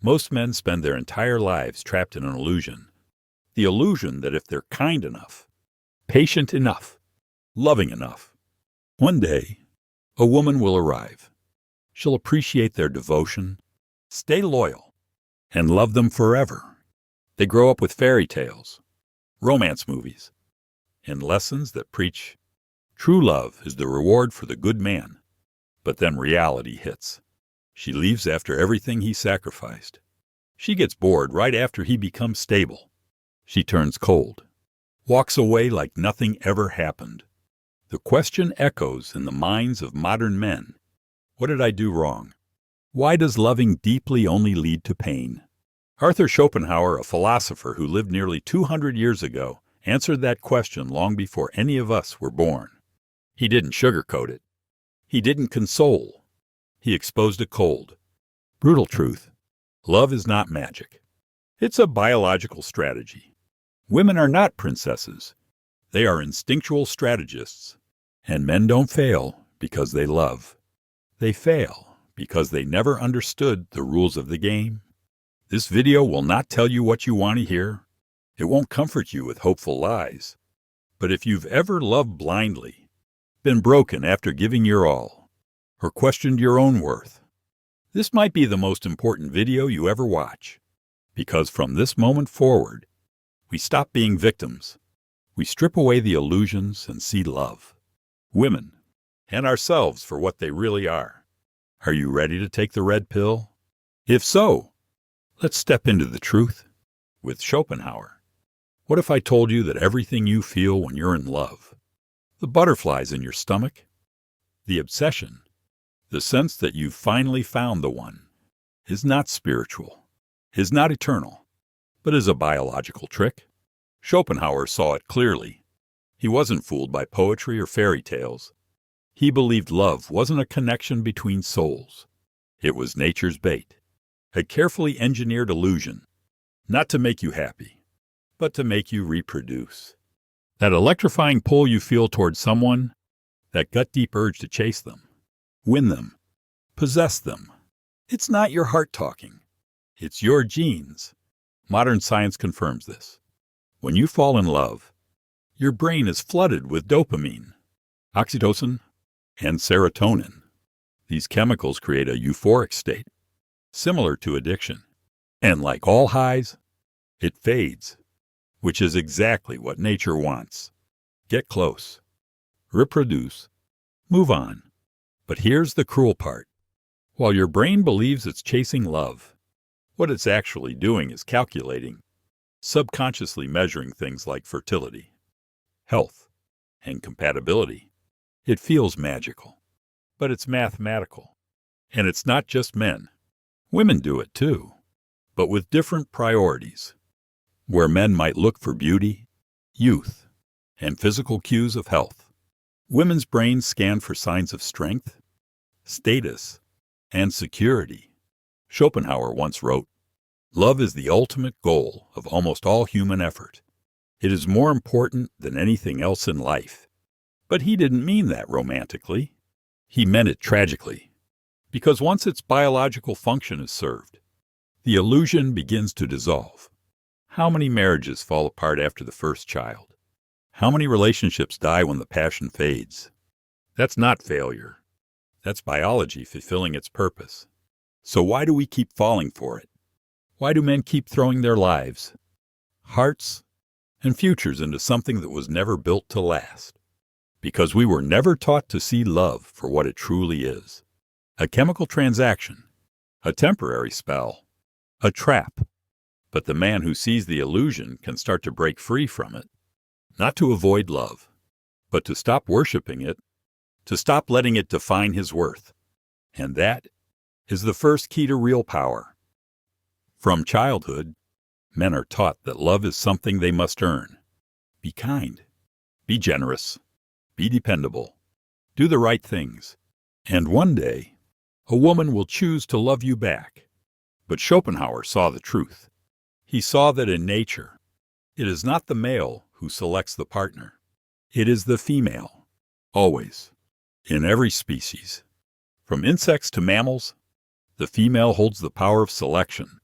Most men spend their entire lives trapped in an illusion. The illusion that if they're kind enough, patient enough, loving enough, one day a woman will arrive. She'll appreciate their devotion, stay loyal, and love them forever. They grow up with fairy tales, romance movies, and lessons that preach true love is the reward for the good man. But then reality hits. She leaves after everything he sacrificed. She gets bored right after he becomes stable. She turns cold, walks away like nothing ever happened. The question echoes in the minds of modern men. What did I do wrong? Why does loving deeply only lead to pain? Arthur Schopenhauer, a philosopher who lived nearly 200 years ago, answered that question long before any of us were born. He didn't sugarcoat it. He didn't console. He exposed a cold, brutal truth. Love is not magic. It's a biological strategy. Women are not princesses. They are instinctual strategists. And men don't fail because they love. They fail because they never understood the rules of the game. This video will not tell you what you want to hear. It won't comfort you with hopeful lies. But if you've ever loved blindly, been broken after giving your all, or questioned your own worth, this might be the most important video you ever watch. Because from this moment forward, we stop being victims. We strip away the illusions and see love, women, and ourselves for what they really are. Are you ready to take the red pill? If so, let's step into the truth with Schopenhauer. What if I told you that everything you feel when you're in love, the butterflies in your stomach, the obsession, the sense that you've finally found the one, is not spiritual, is not eternal, but is a biological trick? Schopenhauer saw it clearly. He wasn't fooled by poetry or fairy tales. He believed love wasn't a connection between souls. It was nature's bait, a carefully engineered illusion, not to make you happy, but to make you reproduce. That electrifying pull you feel towards someone, that gut-deep urge to chase them, win them, possess them. It's not your heart talking. It's your genes. Modern science confirms this. When you fall in love, your brain is flooded with dopamine, oxytocin, and serotonin. These chemicals create a euphoric state, similar to addiction. And like all highs, it fades, which is exactly what nature wants. Get close, reproduce, move on. But here's the cruel part. While your brain believes it's chasing love, what it's actually doing is calculating, subconsciously measuring things like fertility, health, and compatibility. It feels magical, but it's mathematical. And it's not just men. Women do it too, but with different priorities. Where men might look for beauty, youth, and physical cues of health, women's brains scan for signs of strength, status, and security. Schopenhauer once wrote, "Love is the ultimate goal of almost all human effort. It is more important than anything else in life." But he didn't mean that romantically. He meant it tragically. Because once its biological function is served, the illusion begins to dissolve. How many marriages fall apart after the first child? How many relationships die when the passion fades? That's not failure. That's biology fulfilling its purpose. So why do we keep falling for it? Why do men keep throwing their lives, hearts, and futures into something that was never built to last? Because we were never taught to see love for what it truly is. A chemical transaction, a temporary spell, a trap. But the man who sees the illusion can start to break free from it. Not to avoid love, but to stop worshiping it, to stop letting it define his worth. And that is the first key to real power. From childhood, men are taught that love is something they must earn. Be kind, be generous, be dependable, do the right things. And one day, a woman will choose to love you back. But Schopenhauer saw the truth. He saw that in nature, it is not the male who selects the partner. It is the female, always, in every species. From insects to mammals, the female holds the power of selection.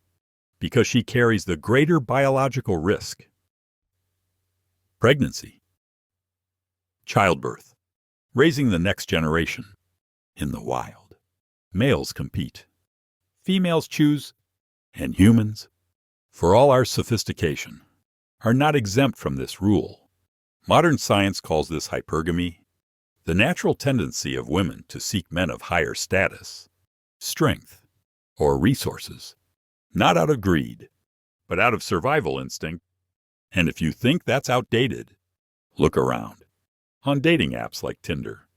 because she carries the greater biological risk. Pregnancy, childbirth, raising the next generation. In the wild, males compete, females choose, and humans, for all our sophistication, are not exempt from this rule. Modern science calls this hypergamy, the natural tendency of women to seek men of higher status, strength, or resources, not out of greed, but out of survival instinct. And if you think that's outdated, look around. On dating apps like Tinder,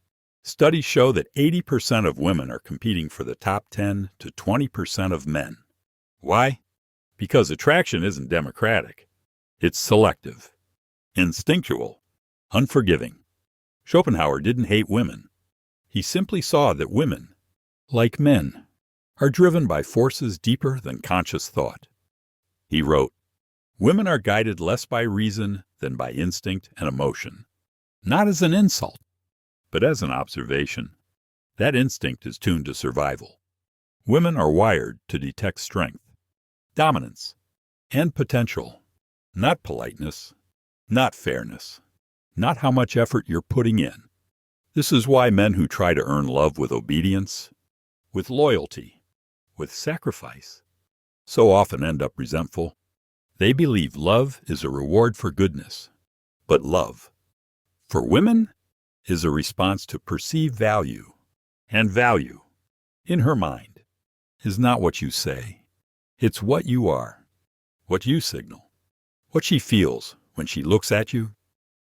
studies show that 80% of women are competing for the top 10 to 20% of men. Why? Because attraction isn't democratic. It's selective, instinctual, unforgiving. Schopenhauer didn't hate women. He simply saw that women, like men, are driven by forces deeper than conscious thought. He wrote, "Women are guided less by reason than by instinct and emotion." Not as an insult, but as an observation. That instinct is tuned to survival. Women are wired to detect strength, dominance, and potential, not politeness, not fairness, not how much effort you're putting in. This is why men who try to earn love with obedience, with loyalty, with sacrifice, so often end up resentful. They believe love is a reward for goodness, but love, for women, is a response to perceived value, and value, in her mind, is not what you say. It's what you are, what you signal, what she feels when she looks at you.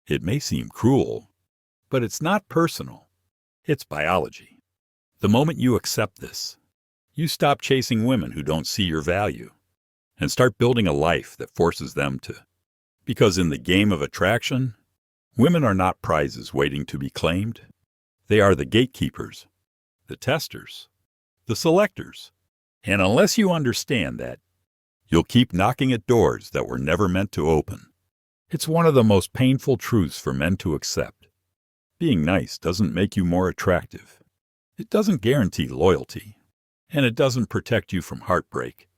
It may seem cruel, but it's not personal. It's biology. The moment you accept this, you stop chasing women who don't see your value and start building a life that forces them to. Because in the game of attraction, women are not prizes waiting to be claimed. They are the gatekeepers, the testers, the selectors. And unless you understand that, you'll keep knocking at doors that were never meant to open. It's one of the most painful truths for men to accept. Being nice doesn't make you more attractive. It doesn't guarantee loyalty, and it doesn't protect you from heartbreak.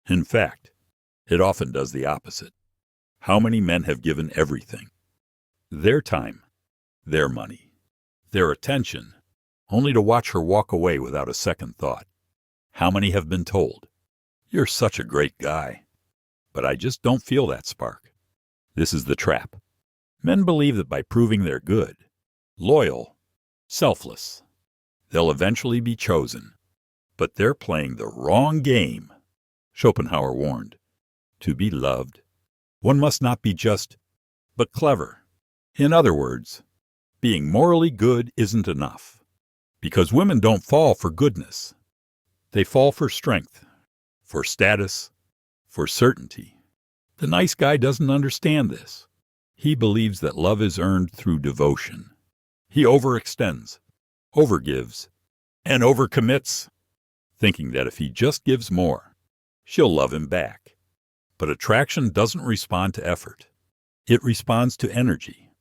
In fact, it often does the opposite. How many men have given everything? Their time, their money, their attention, only to watch her walk away without a second thought? How many have been told, "You're such a great guy, but I just don't feel that spark"? This is the trap. Men believe that by proving they're good, loyal, selfless, they'll eventually be chosen. But they're playing the wrong game. Schopenhauer warned, to be loved, one must not be just, but clever. In other words, being morally good isn't enough. Because women don't fall for goodness. They fall for strength, for status, for certainty. The nice guy doesn't understand this. He believes that love is earned through devotion. He overextends, overgives, and overcommits, thinking that if he just gives more, she'll love him back. But attraction doesn't respond to effort. It responds to energy,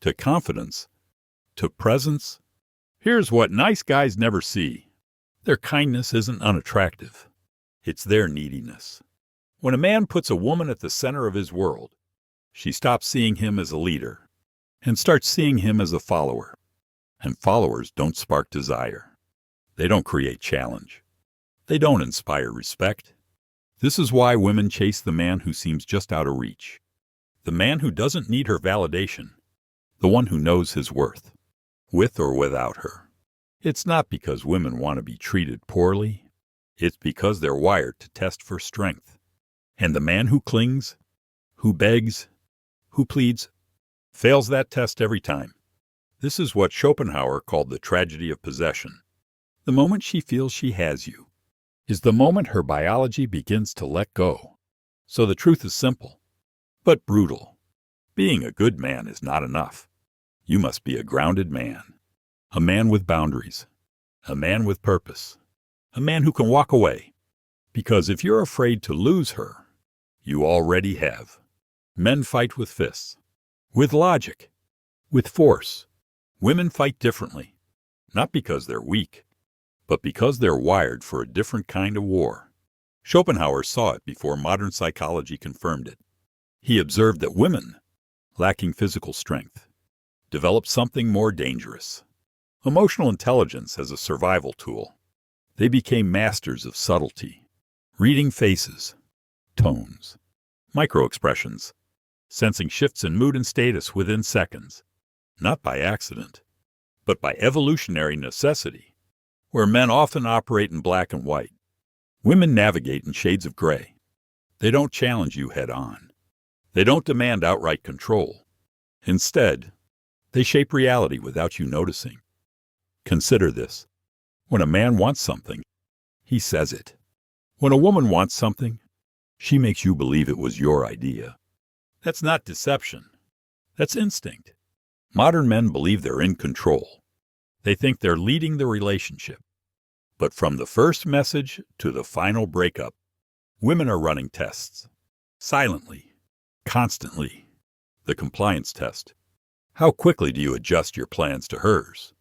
to confidence, to presence. Here's what nice guys never see. Their kindness isn't unattractive. It's their neediness. When a man puts a woman at the center of his world, she stops seeing him as a leader and starts seeing him as a follower. And followers don't spark desire. They don't create challenge. They don't inspire respect. This is why women chase the man who seems just out of reach. The man who doesn't need her validation. The one who knows his worth, with or without her. It's not because women want to be treated poorly. It's because they're wired to test for strength. And the man who clings, who begs, who pleads, fails that test every time. This is what Schopenhauer called the tragedy of possession. The moment she feels she has you is the moment her biology begins to let go. So the truth is simple, but brutal. Being a good man is not enough. You must be a grounded man, a man with boundaries, a man with purpose, a man who can walk away. Because if you're afraid to lose her, you already have. Men fight with fists, with logic, with force. Women fight differently, not because they're weak, but because they're wired for a different kind of war. Schopenhauer saw it before modern psychology confirmed it. He observed that women, lacking physical strength, developed something more dangerous: emotional intelligence as a survival tool. They became masters of subtlety, reading faces, tones, micro-expressions, sensing shifts in mood and status within seconds, not by accident, but by evolutionary necessity. Where men often operate in black and white, women navigate in shades of gray. They don't challenge you head-on. They don't demand outright control. Instead, they shape reality without you noticing. Consider this. When a man wants something, he says it. When a woman wants something, she makes you believe it was your idea. That's not deception. That's instinct. Modern men believe they're in control. They think they're leading the relationship. But from the first message to the final breakup, women are running tests. Silently. Constantly. The compliance test. How quickly do you adjust your plans to hers?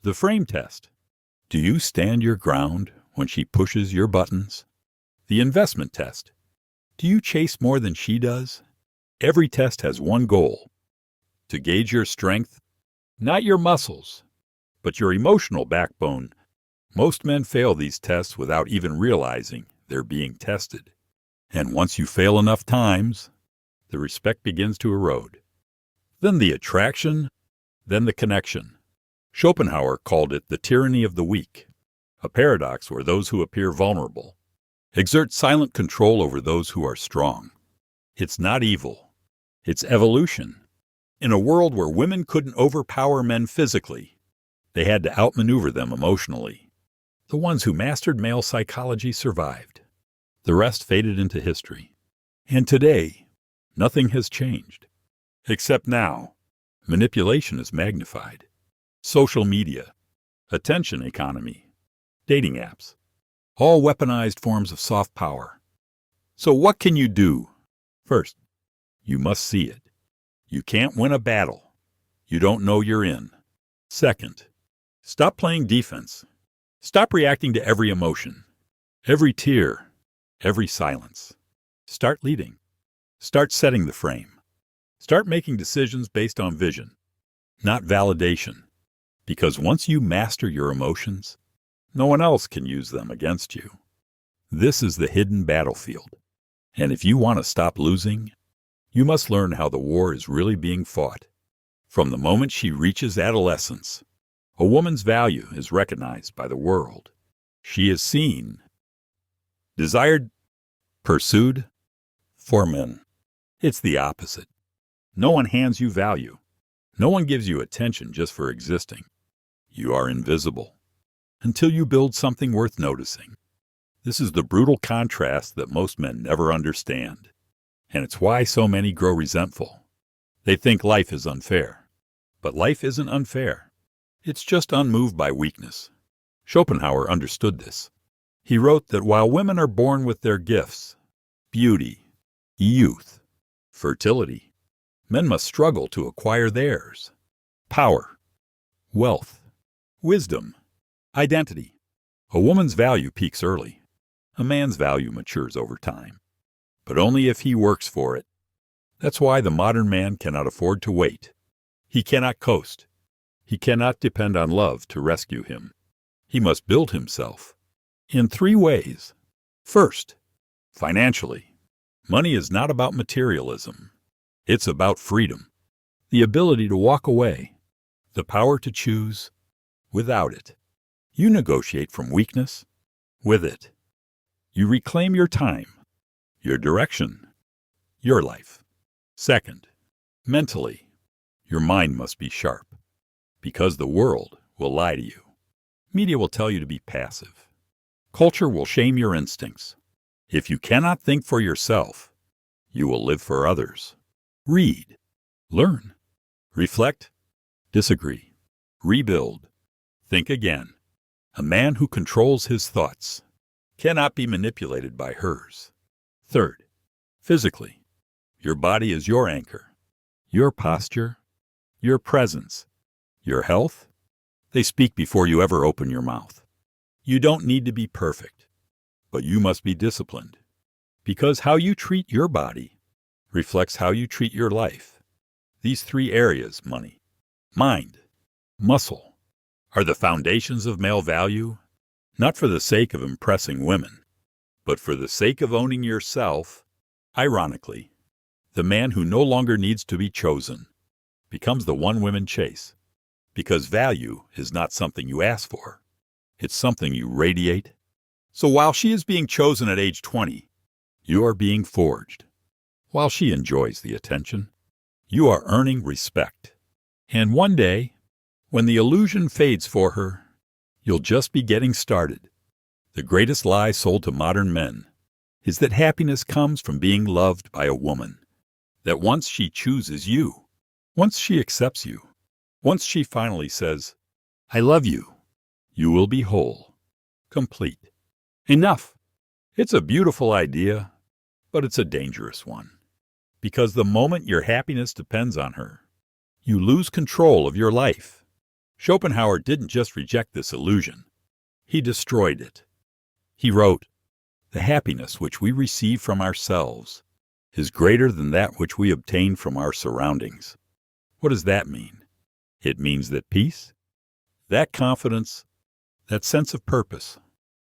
The frame test. Do you stand your ground when she pushes your buttons? The investment test. Do you chase more than she does? Every test has one goal: to gauge your strength, not your muscles, but your emotional backbone. Most men fail these tests without even realizing they're being tested. And once you fail enough times, the respect begins to erode. Then the attraction, then the connection. Schopenhauer called it the tyranny of the weak, a paradox where those who appear vulnerable exert silent control over those who are strong. It's not evil. It's evolution. In a world where women couldn't overpower men physically, they had to outmaneuver them emotionally. The ones who mastered male psychology survived. The rest faded into history. And today, nothing has changed. Except now, manipulation is magnified. Social media, attention economy, dating apps, all weaponized forms of soft power. So what can you do? First, you must see it. You can't win a battle you don't know you're in. Second, stop playing defense. Stop reacting to every emotion, every tear, every silence. Start leading. Start setting the frame. Start making decisions based on vision, not validation. Because once you master your emotions, no one else can use them against you. This is the hidden battlefield. And if you want to stop losing, you must learn how the war is really being fought. From the moment she reaches adolescence, a woman's value is recognized by the world. She is seen, desired, pursued. For men, it's the opposite. No one hands you value. No one gives you attention just for existing. You are invisible until you build something worth noticing. This is the brutal contrast that most men never understand. And it's why so many grow resentful. They think life is unfair. But life isn't unfair. It's just unmoved by weakness. Schopenhauer understood this. He wrote that while women are born with their gifts, beauty, youth, fertility, men must struggle to acquire theirs: power, wealth, wisdom, identity. A woman's value peaks early. A man's value matures over time. But only if he works for it. That's why the modern man cannot afford to wait. He cannot coast. He cannot depend on love to rescue him. He must build himself in 3 ways. First, financially. Money is not about materialism. It's about freedom. The ability to walk away. The power to choose without it. You negotiate from weakness with it. You reclaim your time, your direction, your life. Second, mentally. Your mind must be sharp. Because the world will lie to you. Media will tell you to be passive. Culture will shame your instincts. If you cannot think for yourself, you will live for others. Read, learn, reflect, disagree, rebuild, think again. A man who controls his thoughts cannot be manipulated by hers. Third, physically. Your body is your anchor. Your posture, your presence, your health, they speak before you ever open your mouth. You don't need to be perfect. but you must be disciplined. Because how you treat your body reflects how you treat your life. These three areas, money, mind, muscle, are the foundations of male value, not for the sake of impressing women, but for the sake of owning yourself. Ironically, the man who no longer needs to be chosen becomes the one women chase, because value is not something you ask for. It's something you radiate. So while she is being chosen at age 20, you are being forged. While she enjoys the attention, you are earning respect. And one day, when the illusion fades for her, you'll just be getting started. The greatest lie sold to modern men is that happiness comes from being loved by a woman. That once she chooses you, once she accepts you, once she finally says, "I love you," you will be whole, complete. Enough. It's a beautiful idea, but it's a dangerous one. Because the moment your happiness depends on her, you lose control of your life. Schopenhauer didn't just reject this illusion. He destroyed it. He wrote, "The happiness which we receive from ourselves is greater than that which we obtain from our surroundings." What does that mean? It means that peace, that confidence, that sense of purpose,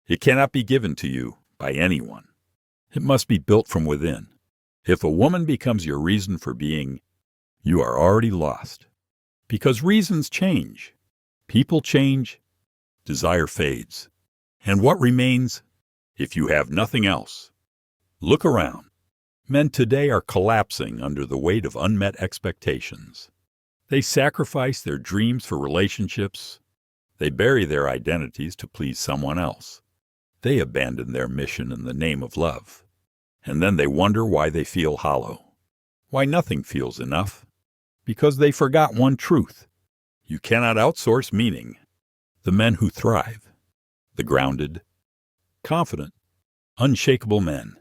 it cannot be given to you by anyone. It must be built from within. If a woman becomes your reason for being, you are already lost. Because reasons change, people change, desire fades. And what remains if you have nothing else? Look around. Men today are collapsing under the weight of unmet expectations. They sacrifice their dreams for relationships. They bury their identities to please someone else. They abandon their mission in the name of love. And then they wonder why they feel hollow, why nothing feels enough. Because they forgot one truth. You cannot outsource meaning. The men who thrive, the grounded, confident, unshakable men,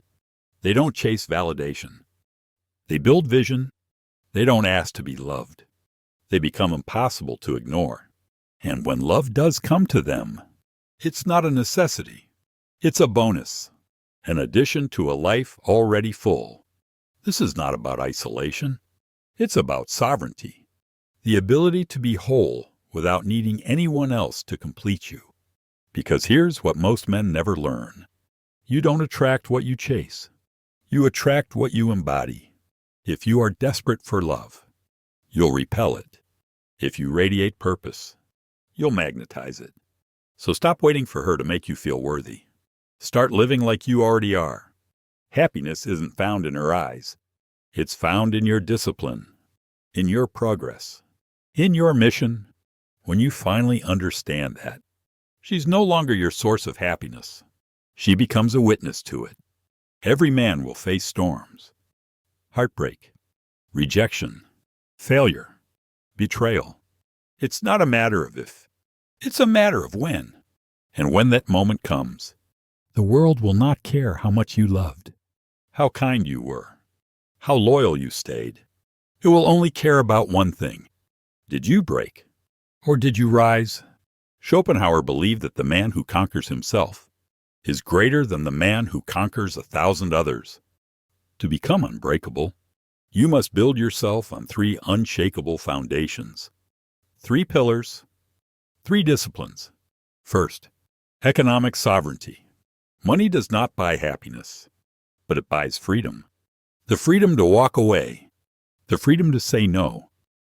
they don't chase validation. They build vision. They don't ask to be loved. They become impossible to ignore. And when love does come to them, it's not a necessity. It's a bonus, an addition to a life already full. This is not about isolation. It's about sovereignty, the ability to be whole without needing anyone else to complete you. Because here's what most men never learn. You don't attract what you chase. You attract what you embody. If you are desperate for love, you'll repel it. If you radiate purpose, you'll magnetize it. So stop waiting for her to make you feel worthy. Start living like you already are. Happiness isn't found in her eyes. It's found in your discipline, in your progress, in your mission. When you finally understand that, she's no longer your source of happiness. She becomes a witness to it. Every man will face storms, heartbreak, rejection, failure, betrayal. It's not a matter of if, it's a matter of when. And when that moment comes, the world will not care how much you loved, how kind you were, how loyal you stayed. It will only care about one thing. Did you break, or did you rise? Schopenhauer believed that the man who conquers himself is greater than the man who conquers 1,000 others. To become unbreakable, you must build yourself on 3 unshakable foundations. 3 pillars, 3 disciplines. First, economic sovereignty. Money does not buy happiness, but it buys freedom. The freedom to walk away, the freedom to say no,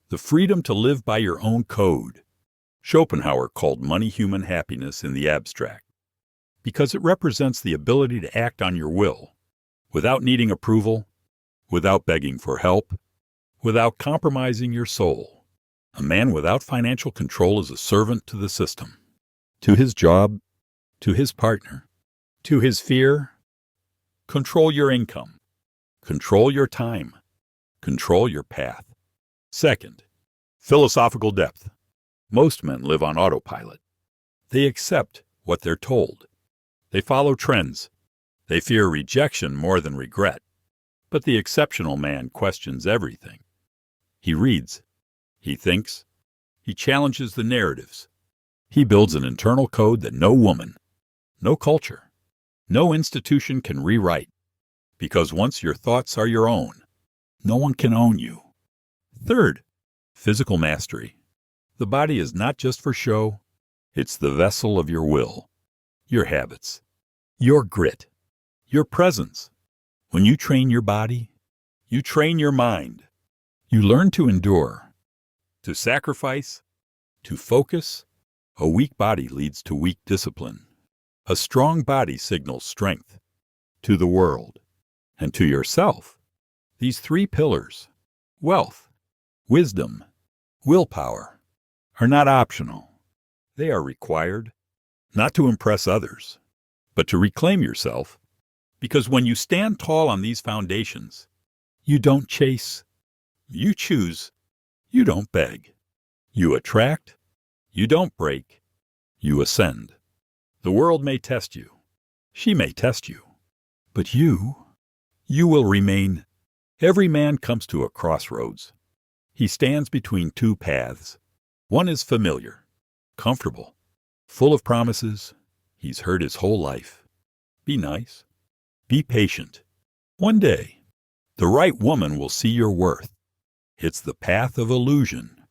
the freedom to live by your own code. Schopenhauer called money human happiness in the abstract, because it represents the ability to act on your will, without needing approval, without begging for help, without compromising your soul. A man without financial control is a servant to the system, to his job, to his partner, to his fear. Control your income. Control your time. Control your path. Second, philosophical depth. Most men live on autopilot. They accept what they're told. They follow trends. They fear rejection more than regret. But the exceptional man questions everything. He reads. He thinks. He challenges the narratives. He builds an internal code that no woman, no culture, No institution can rewrite, because once your thoughts are your own, no one can own you. Third, physical mastery. The body is not just for show, it's the vessel of your will, your habits, your grit, your presence. When you train your body, you train your mind. You learn to endure, to sacrifice, to focus. A weak body leads to weak discipline. A strong body signals strength to the world and to yourself. These three pillars, wealth, wisdom, willpower, are not optional. They are required, not to impress others, but to reclaim yourself, because when you stand tall on these foundations, you don't chase, you choose, you don't beg. You attract, you don't break, you ascend. The world may test you, she may test you, but you will remain. Every man comes to a crossroads. He stands between two paths. One is familiar, comfortable, full of promises. He's heard his whole life. Be nice. Be patient. One day, the right woman will see your worth. It's the path of illusion.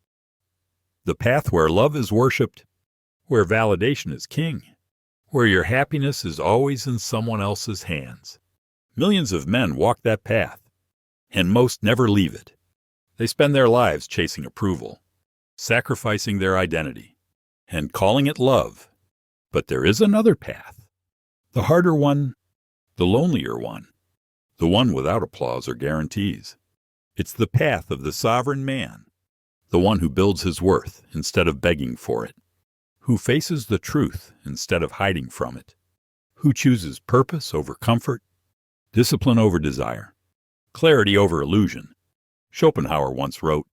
The path where love is worshipped, where validation is king, where your happiness is always in someone else's hands. Millions of men walk that path, and most never leave it. They spend their lives chasing approval, sacrificing their identity, and calling it love. But there is another path, the harder one, the lonelier one, the one without applause or guarantees. It's the path of the sovereign man, the one who builds his worth instead of begging for it, who faces the truth instead of hiding from it, who chooses purpose over comfort, discipline over desire, clarity over illusion. Schopenhauer once wrote,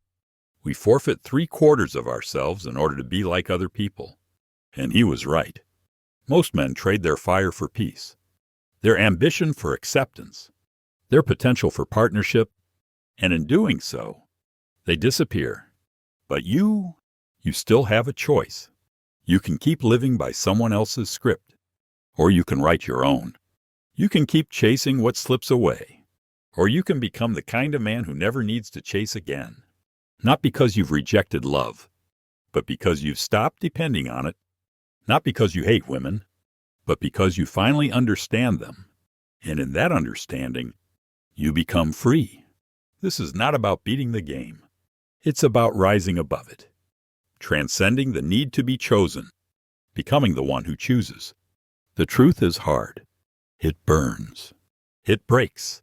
"We forfeit 3/4 of ourselves in order to be like other people." And he was right. Most men trade their fire for peace, their ambition for acceptance, their potential for partnership, and in doing so, they disappear. But you still have a choice. You can keep living by someone else's script, or you can write your own. You can keep chasing what slips away, or you can become the kind of man who never needs to chase again. Not because you've rejected love, but because you've stopped depending on it. Not because you hate women, but because you finally understand them. And in that understanding, you become free. This is not about beating the game. It's about rising above it, transcending the need to be chosen, becoming the one who chooses. The truth is hard. It burns. It breaks.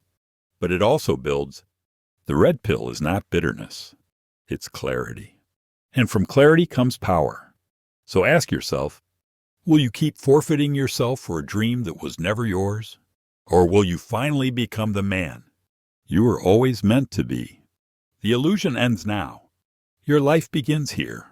But it also builds. The red pill is not bitterness. It's clarity. And from clarity comes power. So ask yourself, will you keep forfeiting yourself for a dream that was never yours? Or will you finally become the man you were always meant to be? The illusion ends now. Your life begins here.